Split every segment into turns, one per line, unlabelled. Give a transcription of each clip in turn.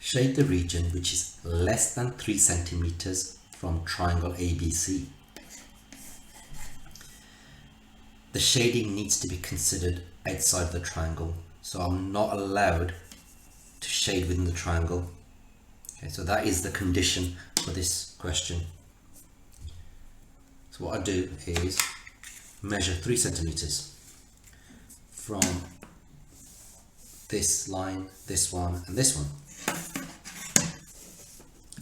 Shade the region which is less than 3 centimeters from triangle ABC. The shading needs to be considered outside the triangle, so I'm not allowed to shade within the triangle. Okay, so that is the condition for this question. So what I do is measure 3 centimeters from this line, this one, and this one.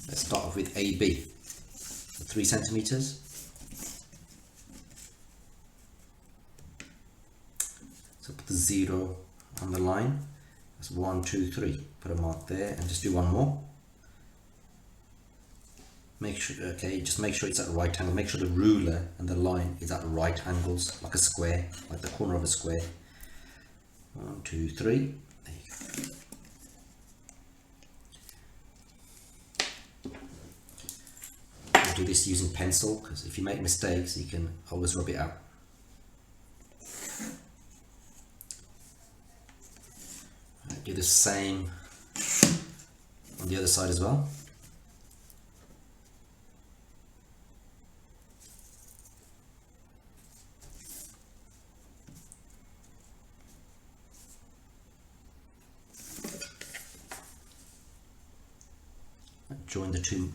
Let's start off with AB. 3 centimeters. So put the 0 on the line. That's 1, 2, 3. Put a mark there and just do one more. Make sure, okay, just make sure it's at a right angle. Make sure the ruler and the line is at right angles, like a square, like the corner of a square. 1, 2, 3. There you go. Do this using pencil, because if you make mistakes you can always rub it out. Do the same on the other side as well. Join the two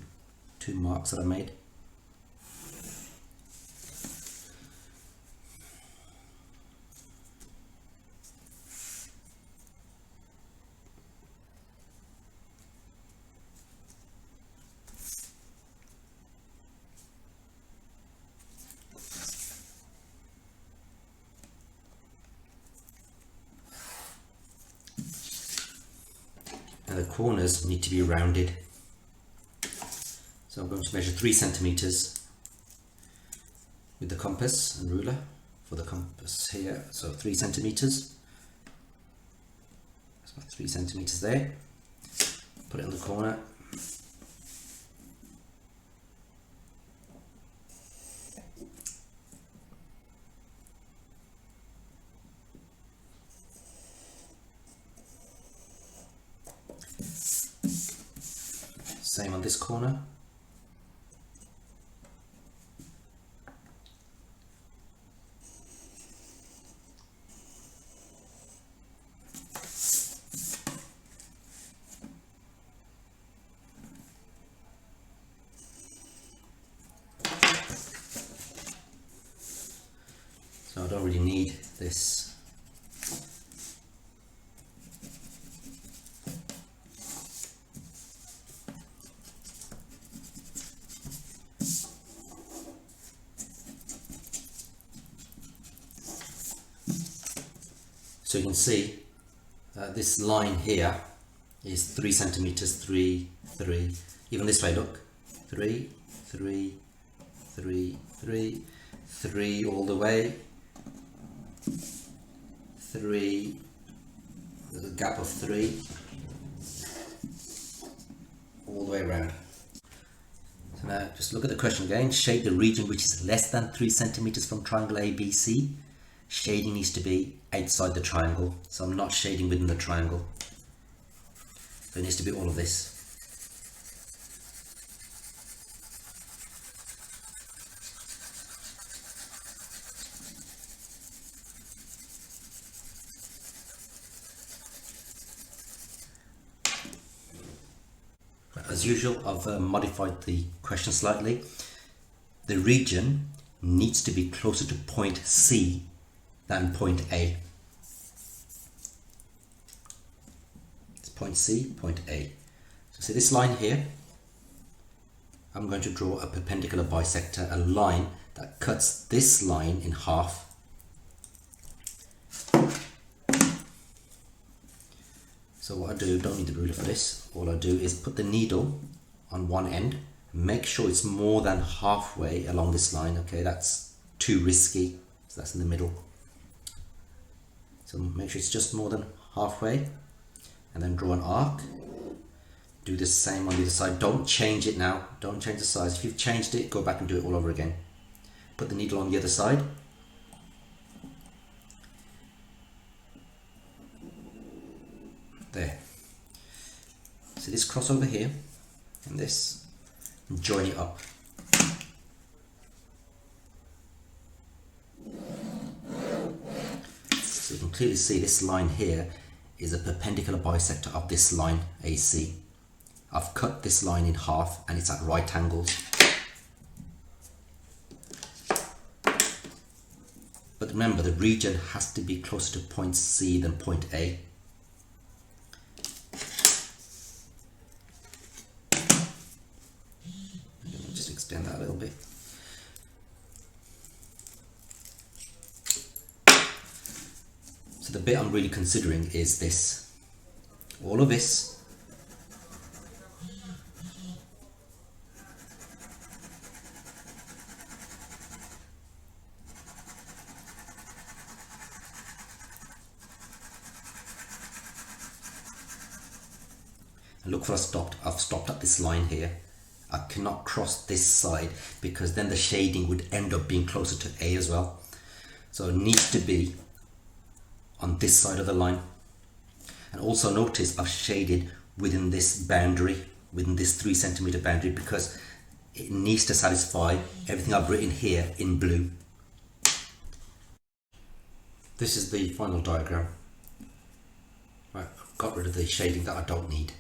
marks that I made. And the corners need to be rounded. So I'm going to measure 3 centimeters with the compass and ruler for the compass here. So 3 centimeters. That's about 3 centimeters there. Put it in the corner. Same on this corner. So I don't really need this. So you can see this line here is 3 centimeters, 3, 3. Even this way, look, 3, 3, 3, 3, 3 all the way. 3, there's a gap of 3 all the way around. So now just look at the question again. Shade the region which is less than 3 centimeters from triangle ABC. Shading needs to be outside the triangle, so I'm not shading within the triangle. So it needs to be all of this. As usual, I've modified the question slightly. The region needs to be closer to point C than point A. It's point C, point A. So see this line here? I'm going to draw a perpendicular bisector, a line that cuts this line in half. So what I do, don't need the ruler for this, all I do is put the needle on one end, make sure it's more than halfway along this line. Okay, that's too risky, so that's in the middle. So make sure it's just more than halfway, and then draw an arc. Do the same on the other side. Don't change it now, don't change the size. If you've changed it, go back and do it all over again. Put the needle on the other side. There. So this crossover here and this, and join it up. So you can clearly see this line here is a perpendicular bisector of this line AC. I've cut this line in half and it's at right angles. But remember, the region has to be closer to point C than point A. Let me just extend that a little bit. So the bit I'm really considering is this. All of this. And look where I've stopped at this line here. I cannot cross this side because then the shading would end up being closer to A as well. So it needs to be on this side of the line. And also notice I've shaded within this boundary, within this 3 centimeter boundary, because it needs to satisfy everything I've written here in blue. This is the final diagram. Right, I've got rid of the shading that I don't need.